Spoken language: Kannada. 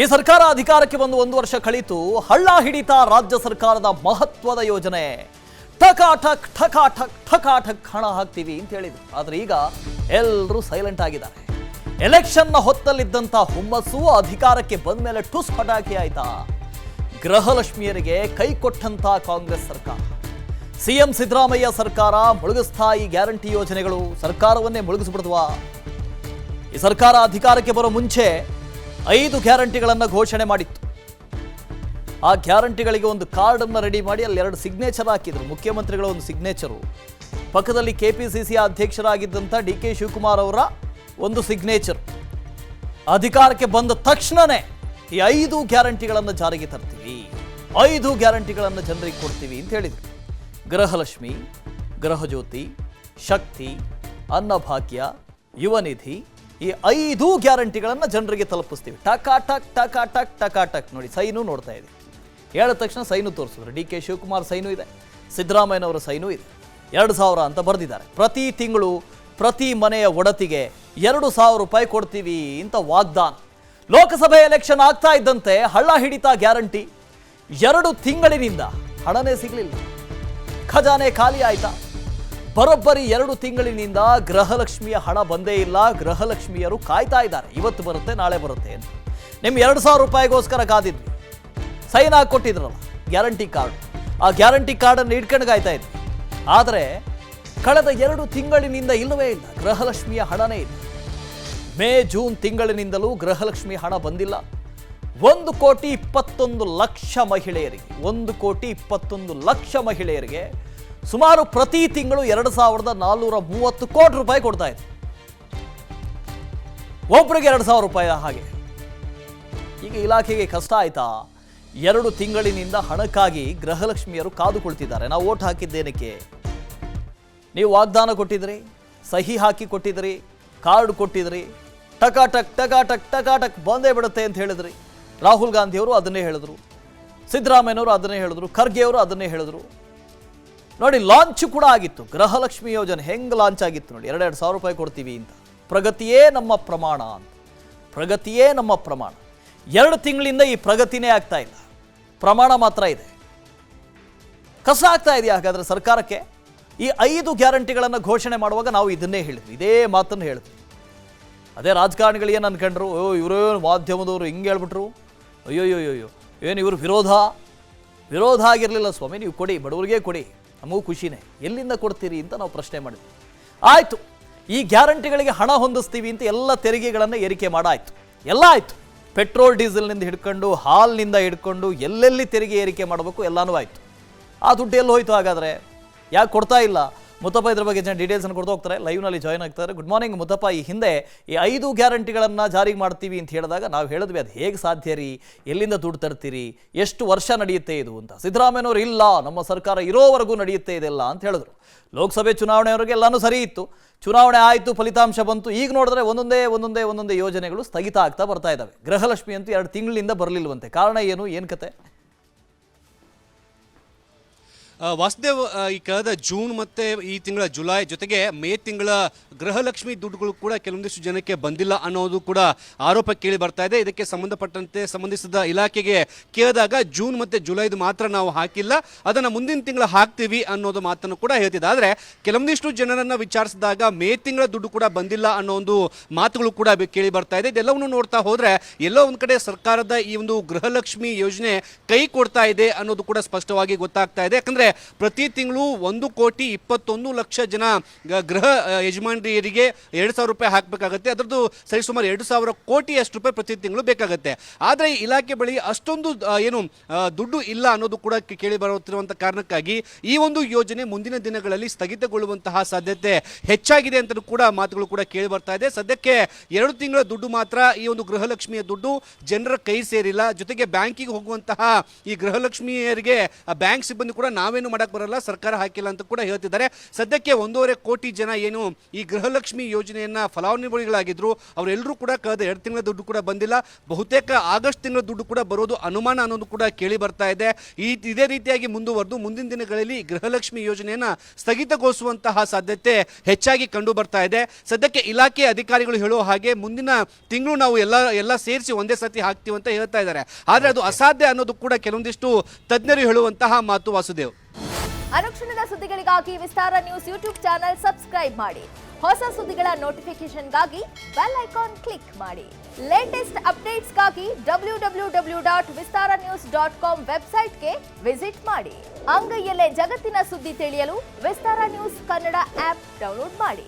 ಈ ಸರ್ಕಾರ ಅಧಿಕಾರಕ್ಕೆ ಬಂದು 1 ವರ್ಷ ಕಳೆಯಿತು. ಹಳ್ಳ ಹಿಡಿತ ರಾಜ್ಯ ಸರ್ಕಾರದ ಮಹತ್ವದ ಯೋಜನೆ. ಠಕಾಠಕ್ ಠಕಾಠಕ್ ಠಕಾಠಕ್ ಹಣ ಹಾಕ್ತೀವಿ ಅಂತ ಹೇಳಿದ್ರು. ಆದ್ರೆ ಈಗ ಎಲ್ಲರೂ ಸೈಲೆಂಟ್ ಆಗಿದ್ದಾರೆ. ಎಲೆಕ್ಷನ್ನ ಹೊತ್ತಲ್ಲಿದ್ದಂತ ಹುಮ್ಮಸ್ಸು ಅಧಿಕಾರಕ್ಕೆ ಬಂದ ಮೇಲೆ ಟುಸ್ ಪಟಾಕಿ ಆಯ್ತಾ? ಗೃಹಲಕ್ಷ್ಮಿಯರಿಗೆ ಕೈ ಕೊಟ್ಟಂತ ಕಾಂಗ್ರೆಸ್ ಸರ್ಕಾರ, ಸಿಎಂ ಸಿದ್ದರಾಮಯ್ಯ ಸರ್ಕಾರ ಮುಳುಗಿಸ್ತಾ ಈ ಗ್ಯಾರಂಟಿ ಯೋಜನೆಗಳು ಸರ್ಕಾರವನ್ನೇ ಮುಳುಗಿಸ್ಬಿಡ್ತವಾ? ಈ ಸರ್ಕಾರ ಅಧಿಕಾರಕ್ಕೆ ಬರೋ ಮುಂಚೆ 5 ಗ್ಯಾರಂಟಿಗಳನ್ನು ಘೋಷಣೆ ಮಾಡಿತ್ತು. ಆ ಗ್ಯಾರಂಟಿಗಳಿಗೆ ಒಂದು ಕಾರ್ಡ್ ಅನ್ನು ರೆಡಿ ಮಾಡಿ ಅಲ್ಲಿ 2 ಸಿಗ್ನೇಚರ್ ಹಾಕಿದ್ರು. ಮುಖ್ಯಮಂತ್ರಿಗಳ ಒಂದು ಸಿಗ್ನೇಚರು, ಪಕ್ಕದಲ್ಲಿ ಕೆಪಿಸಿಸಿ ಅಧ್ಯಕ್ಷರಾಗಿದ್ದಂಥ DK ಶಿವಕುಮಾರ್ ಅವರ ಒಂದು ಸಿಗ್ನೇಚರ್. ಅಧಿಕಾರಕ್ಕೆ ಬಂದ ತಕ್ಷಣನೇ ಈ 5 ಗ್ಯಾರಂಟಿಗಳನ್ನು ಜಾರಿಗೆ ತರ್ತೀವಿ, 5 ಗ್ಯಾರಂಟಿಗಳನ್ನು ಜನರಿಗೆ ಕೊಡ್ತೀವಿ ಅಂತ ಹೇಳಿದ್ರು. ಗೃಹಲಕ್ಷ್ಮಿ, ಗೃಹಜ್ಯೋತಿ, ಶಕ್ತಿ, ಅನ್ನಭಾಗ್ಯ, ಯುವನಿಧಿ, ಈ 5 ಗ್ಯಾರಂಟಿಗಳನ್ನು ಜನರಿಗೆ ತಲುಪಿಸ್ತೀವಿ. ಟಕಾಟಕ್ ಟಕಾಟಕ್ ಟಕಾಟಕ್. ನೋಡಿ, ಸೈನು ನೋಡ್ತಾ ಇದೆ. ಹೇಳಿದ ತಕ್ಷಣ ಸೈನು ತೋರಿಸಿದ್ರು. DK ಶಿವಕುಮಾರ್ ಸೈನು ಇದೆ, ಸಿದ್ದರಾಮಯ್ಯನವರ ಸೈನು ಇದೆ. 2000 ಅಂತ ಬರೆದಿದ್ದಾರೆ. ಪ್ರತಿ ತಿಂಗಳು ಪ್ರತಿ ಮನೆಯ ಒಡತಿಗೆ 2000 ರೂಪಾಯಿ ಕೊಡ್ತೀವಿ ಅಂತ ವಾಗ್ದಾನ. ಲೋಕಸಭೆ ಎಲೆಕ್ಷನ್ ಆಗ್ತಾ ಇದ್ದಂತೆ ಹಳ್ಳ ಹಿಡಿತ ಗ್ಯಾರಂಟಿ. 2 ತಿಂಗಳಿನಿಂದ ಹಣನೇ ಸಿಗಲಿಲ್ಲ. ಖಜಾನೆ ಖಾಲಿ ಆಯ್ತಾ? ಬರೋಬ್ಬರಿ 2 ತಿಂಗಳಿನಿಂದ ಗೃಹಲಕ್ಷ್ಮಿಯ ಹಣ ಬಂದೇ ಇಲ್ಲ. ಗೃಹಲಕ್ಷ್ಮಿಯರು ಕಾಯ್ತಾ ಇದ್ದಾರೆ, ಇವತ್ತು ಬರುತ್ತೆ ನಾಳೆ ಬರುತ್ತೆ ಅಂತ. ನಿಮ್ಮ 2000 ರೂಪಾಯಿಗೋಸ್ಕರ ಕಾದಿದ್ವಿ. ಸೈನ್ ಹಾಕಿ ಕೊಟ್ಟಿದ್ರಲ್ಲ ಗ್ಯಾರಂಟಿ ಕಾರ್ಡ್, ಆ ಗ್ಯಾರಂಟಿ ಕಾರ್ಡನ್ನು ಇಟ್ಕೊಂಡು ಕಾಯ್ತಾ ಇದ್ವಿ. ಆದರೆ ಕಳೆದ 2 ತಿಂಗಳಿನಿಂದ ಇಲ್ಲವೇ ಇಲ್ಲ, ಗೃಹಲಕ್ಷ್ಮಿಯ ಹಣನೇ ಇಲ್ಲ. ಮೇ ಜೂನ್ ತಿಂಗಳಿನಿಂದಲೂ ಗೃಹಲಕ್ಷ್ಮಿ ಹಣ ಬಂದಿಲ್ಲ. 1,21,00,000 ಮಹಿಳೆಯರಿಗೆ, 1,21,00,000 ಮಹಿಳೆಯರಿಗೆ ಸುಮಾರು ಪ್ರತಿ ತಿಂಗಳು 2,430 ಕೋಟಿ ರೂಪಾಯಿ ಕೊಡ್ತಾ ಇದೆ. ಒಬ್ಬರಿಗೆ 2,000 ರೂಪಾಯಿ. ಹಾಗೆ ಈಗ ಇಲಾಖೆಗೆ ಕಷ್ಟ ಆಯ್ತಾ? 2 ತಿಂಗಳಿನಿಂದ ಹಣಕ್ಕಾಗಿ ಗೃಹಲಕ್ಷ್ಮಿಯರು ಕಾದು ಕುಳಿತಿದ್ದಾರೆ. ನಾವು ಓಟ್ ಹಾಕಿದ್ದೇನಕ್ಕೆ? ನೀವು ವಾಗ್ದಾನ ಕೊಟ್ಟಿದ್ರಿ, ಸಹಿ ಹಾಕಿ ಕೊಟ್ಟಿದ್ರಿ, ಕಾರ್ಡ್ ಕೊಟ್ಟಿದ್ರಿ, ಟಕಾಟಕ್ ಟಕಾಟಕ್ ಟಕಾಟಕ್ ಬಂದೇ ಬಿಡುತ್ತೆ ಅಂತ ಹೇಳಿದ್ರಿ. ರಾಹುಲ್ ಗಾಂಧಿಯವರು ಅದನ್ನೇ ಹೇಳಿದ್ರು, ಸಿದ್ದರಾಮಯ್ಯನವರು ಅದನ್ನೇ ಹೇಳಿದ್ರು, ಖರ್ಗೆ ಅವರು ಅದನ್ನೇ ಹೇಳಿದ್ರು. ನೋಡಿ, ಲಾಂಚ್ ಕೂಡ ಆಗಿತ್ತು. ಗೃಹಲಕ್ಷ್ಮಿ ಯೋಜನೆ ಹೆಂಗೆ ಲಾಂಚ್ ಆಗಿತ್ತು ನೋಡಿ. 2,000 ರೂಪಾಯಿ ಕೊಡ್ತೀವಿ ಅಂತ. ಪ್ರಗತಿಯೇ ನಮ್ಮ ಪ್ರಮಾಣ ಅಂತ. ಪ್ರಗತಿಯೇ ನಮ್ಮ ಪ್ರಮಾಣ. 2 ತಿಂಗಳಿಂದ ಈ ಪ್ರಗತಿನೇ ಆಗ್ತಾ ಇಲ್ಲ, ಪ್ರಮಾಣ ಮಾತ್ರ ಇದೆ. ಕಸ ಆಗ್ತಾ ಇದೆಯಾ ಹಾಗಾದ್ರೆ ಸರ್ಕಾರಕ್ಕೆ? ಈ 5 ಗ್ಯಾರಂಟಿಗಳನ್ನು ಘೋಷಣೆ ಮಾಡುವಾಗ ನಾವು ಇದನ್ನೇ ಹೇಳಿದ್ವಿ, ಇದೇ ಮಾತನ್ನು ಹೇಳಿದ್ವಿ. ಅದೇ ರಾಜಕಾರಣಿಗಳು ಏನು ಅನ್ಕೊಂಡ್ರು, ಇವರು ಮಾಧ್ಯಮದವರು ಹಿಂಗೆ ಹೇಳ್ಬಿಟ್ರು, ಅಯ್ಯೋಯ್ಯೋಯ್ಯೋ ಏನು ಇವರು ವಿರೋಧ ಆಗಿರಲಿಲ್ಲ ಸ್ವಾಮಿ, ನೀವು ಕೊಡಿ, ಬಡವರಿಗೆ ಕೊಡಿ, ನಮಗೂ ಖುಷಿನೇ. ಎಲ್ಲಿಂದ ಕೊಡ್ತೀರಿ ಅಂತ ನಾವು ಪ್ರಶ್ನೆ ಮಾಡಿದ್ವಿ. ಆಯಿತು, ಈ ಗ್ಯಾರಂಟಿಗಳಿಗೆ ಹಣ ಹೊಂದಿಸ್ತೀವಿ ಅಂತ ಎಲ್ಲ ತೆರಿಗೆಗಳನ್ನು ಏರಿಕೆ ಮಾಡಾಯಿತು, ಎಲ್ಲ ಆಯಿತು. ಪೆಟ್ರೋಲ್ ಡೀಸೆಲ್ನಿಂದ ಹಿಡ್ಕೊಂಡು, ಹಾಲ್ನಿಂದ ಹಿಡ್ಕೊಂಡು ಎಲ್ಲೆಲ್ಲಿ ತೆರಿಗೆ ಏರಿಕೆ ಮಾಡಬೇಕು ಎಲ್ಲನೂ ಆಯಿತು. ಆ ದುಡ್ಡು ಎಲ್ಲಿ ಹೋಯ್ತು ಹಾಗಾದರೆ? ಯಾಕೆ ಕೊಡ್ತಾ ಇಲ್ಲ? ಮುತ್ತಪ್ಪ ಇದ್ರ ಬಗ್ಗೆ ಜನ ಡೀಟೇಲ್ಸನ್ನು ಕೊಡ್ತಾ ಹೋಗ್ತಾರೆ, ಲೈವ್ನಲ್ಲಿ ಜಾಯ್ನ್ ಆಗ್ತಾರೆ. Good morning Muthappa. ಈ ಹಿಂದೆ ಈ 5 ಗ್ಯಾರಂಟಿಗಳನ್ನು ಜಾರಿಗೆ ಮಾಡ್ತೀವಿ ಅಂತ ಹೇಳಿದಾಗ ನಾವು ಹೇಳಿದ್ವಿ, ಅದು ಹೇಗೆ ಸಾಧ್ಯ ರೀ, ಎಲ್ಲಿಂದ ದುಡ್ಡು ತರ್ತೀರಿ, ಎಷ್ಟು ವರ್ಷ ನಡೆಯುತ್ತೆ ಇದು ಅಂತ. ಸಿದ್ದರಾಮಯ್ಯನವರು ಇಲ್ಲ, ನಮ್ಮ ಸರ್ಕಾರ ಇರೋವರೆಗೂ ನಡೆಯುತ್ತೆ ಇದೆಲ್ಲ ಅಂತ ಹೇಳಿದ್ರು. ಲೋಕಸಭೆ ಚುನಾವಣೆಯವರೆಗೆ ಎಲ್ಲನೂ ಸರಿ ಇತ್ತು. ಚುನಾವಣೆ ಆಯಿತು, ಫಲಿತಾಂಶ ಬಂತು. ಈಗ ನೋಡಿದ್ರೆ ಒಂದೊಂದೇ ಯೋಜನೆಗಳು ಸ್ಥಗಿತ ಆಗ್ತಾ ಬರ್ತಾ ಇದ್ದಾವೆ. ಗೃಹಲಕ್ಷ್ಮಿ ಅಂತೂ 2 ತಿಂಗಳಿಂದ ಬರಲಿಲ್ವಂತೆ. ಕಾರಣ ಏನು ಕತೆ? ವಾಸುದೇವ್, ಈ ಕಳೆದ ಜೂನ್ ಮತ್ತು ಈ ತಿಂಗಳ ಜುಲೈ ಜೊತೆಗೆ ಮೇ ತಿಂಗಳ ಗೃಹಲಕ್ಷ್ಮಿ ದುಡ್ಡುಗಳು ಕೂಡ ಕೆಲವೊಂದಿಷ್ಟು ಜನಕ್ಕೆ ಬಂದಿಲ್ಲ ಅನ್ನೋದು ಕೂಡ ಆರೋಪ ಕೇಳಿ ಬರ್ತಾ ಇದೆ. ಇದಕ್ಕೆ ಸಂಬಂಧಪಟ್ಟಂತೆ ಸಂಬಂಧಿಸಿದ ಇಲಾಖೆಗೆ ಕೇಳಿದಾಗ ಜೂನ್ ಮತ್ತು ಜುಲೈದು ಮಾತ್ರ ನಾವು ಹಾಕಿಲ್ಲ, ಅದನ್ನು ಮುಂದಿನ ತಿಂಗಳ ಹಾಕ್ತೀವಿ ಅನ್ನೋದು ಮಾತನ್ನು ಕೂಡ ಹೇಳ್ತಿದ್ದೆ. ಆದರೆ ಕೆಲವೊಂದಿಷ್ಟು ಜನರನ್ನು ವಿಚಾರಿಸಿದಾಗ ಮೇ ತಿಂಗಳ ದುಡ್ಡು ಕೂಡ ಬಂದಿಲ್ಲ ಅನ್ನೋ ಒಂದು ಮಾತುಗಳು ಕೂಡ ಕೇಳಿ ಬರ್ತಾ ಇದೆ. ಇದೆಲ್ಲವನ್ನು ನೋಡ್ತಾ ಹೋದರೆ ಎಲ್ಲೋ ಒಂದು ಕಡೆ ಸರ್ಕಾರದ ಈ ಒಂದು ಗೃಹಲಕ್ಷ್ಮಿ ಯೋಜನೆ ಕೈ ಕೊಡ್ತಾ ಇದೆ ಅನ್ನೋದು ಕೂಡ ಸ್ಪಷ್ಟವಾಗಿ ಗೊತ್ತಾಗ್ತಾ ಇದೆ. ಯಾಕಂದರೆ ಪ್ರತಿ ತಿಂಗಳು 1,21,00,000 ಜನ ಗೃಹ ಯಜಮಾನಿಯರಿಗೆ 2,000 ರೂಪಾಯಿ ಹಾಕಬೇಕಾಗತ್ತೆ. ಅದರದ್ದು ಸರಿಸುಮಾರು 2,000 ಕೋಟಿಯಷ್ಟು ರೂಪಾಯಿ ಪ್ರತಿ ತಿಂಗಳು ಬೇಕಾಗುತ್ತೆ. ಆದರೆ ಇಲಾಖೆ ಬಳಿ ಅಷ್ಟೊಂದು ದುಡ್ಡು ಇಲ್ಲ ಅನ್ನೋದು ಕೂಡ ಕೇಳಿ ಬರುತ್ತಿರುವಂಥ ಕಾರಣಕ್ಕಾಗಿ ಈ ಒಂದು ಯೋಜನೆ ಮುಂದಿನ ದಿನಗಳಲ್ಲಿ ಸ್ಥಗಿತಗೊಳ್ಳುವಂತಹ ಸಾಧ್ಯತೆ ಹೆಚ್ಚಾಗಿದೆ ಅಂತ ಕೂಡ ಮಾತುಗಳು ಕೂಡ ಕೇಳಿ ಬರ್ತಾ ಇದೆ. ಸದ್ಯಕ್ಕೆ 2 ತಿಂಗಳ ದುಡ್ಡು ಮಾತ್ರ, ಈ ಒಂದು ಗೃಹಲಕ್ಷ್ಮಿಯ ದುಡ್ಡು ಜನರ ಕೈ ಸೇರಿಲ್ಲ. ಜೊತೆಗೆ ಬ್ಯಾಂಕಿಗೆ ಹೋಗುವಂತಹ ಈ ಗೃಹಲಕ್ಷ್ಮಿಯರಿಗೆ ಬ್ಯಾಂಕ್ ಸಿಬ್ಬಂದಿ ಕೂಡ ನಾವೇ ನಾವೇನು ಮಾಡಕ್ ಬರಲ್ಲ, ಸರ್ಕಾರ ಹಾಕಿಲ್ಲ ಅಂತ ಕೂಡ ಹೇಳ್ತಿದ್ದಾರೆ. ಸದ್ಯಕ್ಕೆ 1.5 ಕೋಟಿ ಜನ ಏನು ಈ ಗೃಹಲಕ್ಷ್ಮಿ ಯೋಜನೆಯನ್ನ ಫಲಾನುಭವಿಗಳಾಗಿದ್ರು ಅವರೆಲ್ಲರೂ ಕೂಡ ಕಳೆದ 2 ತಿಂಗಳ ದುಡ್ಡು ಕೂಡ ಬಂದಿಲ್ಲ. ಬಹುತೇಕ ಆಗಸ್ಟ್ ತಿಂಗಳ ದುಡ್ಡು ಕೂಡ ಬರೋದು ಅನುಮಾನ ಅನ್ನೋದು ಕೂಡ ಕೇಳಿ ಬರ್ತಾ ಇದೆ. ಇದೇ ರೀತಿಯಾಗಿ ಮುಂದುವರೆದು ಮುಂದಿನ ದಿನಗಳಲ್ಲಿ ಗೃಹಲಕ್ಷ್ಮಿ ಯೋಜನೆಯನ್ನ ಸ್ಥಗಿತಗೊಳಿಸುವಂತಹ ಸಾಧ್ಯತೆ ಹೆಚ್ಚಾಗಿ ಕಂಡು ಬರ್ತಾ ಇದೆ. ಸದ್ಯಕ್ಕೆ ಇಲಾಖೆ ಅಧಿಕಾರಿಗಳು ಹೇಳುವ ಹಾಗೆ ಮುಂದಿನ ತಿಂಗಳು ನಾವು ಎಲ್ಲ ಸೇರಿಸಿ ಒಂದೇ ಸತಿ ಹಾಕ್ತೀವಿ ಅಂತ ಹೇಳ್ತಾ ಇದ್ದಾರೆ. ಆದ್ರೆ ಅದು ಅಸಾಧ್ಯ ಅನ್ನೋದು ಕೂಡ ಕೆಲವೊಂದಿಷ್ಟು ತಜ್ಞರು ಹೇಳುವಂತಹ ಮಾತು. ವಾಸುದೇವ್, ಅನುಕ್ಷಣದ ಸುದ್ದಿಗಳಿಗಾಗಿ ವಿಸ್ತಾರ ನ್ಯೂಸ್ ಯೂಟ್ಯೂಬ್ ಚಾನೆಲ್ ಸಬ್ಸ್ಕ್ರೈಬ್ ಮಾಡಿ. ಹೊಸ ಸುದ್ದಿಗಳ ನೋಟಿಫಿಕೇಶನ್ಗಾಗಿ ಬೆಲ್ ಐಕಾನ್ ಕ್ಲಿಕ್ ಮಾಡಿ. ಲೇಟೆಸ್ಟ್ ಅಪ್ಡೇಟ್ಸ್ಗಾಗಿ www.vistaranews.com ವೆಬ್ಸೈಟ್ಗೆ ವಿಸಿಟ್ ಮಾಡಿ. ಅಂಗೈಯಲ್ಲೇ ಜಗತ್ತಿನ ಸುದ್ದಿ ತಿಳಿಯಲು ವಿಸ್ತಾರ ನ್ಯೂಸ್ ಕನ್ನಡ ಆಪ್ ಡೌನ್ಲೋಡ್ ಮಾಡಿ.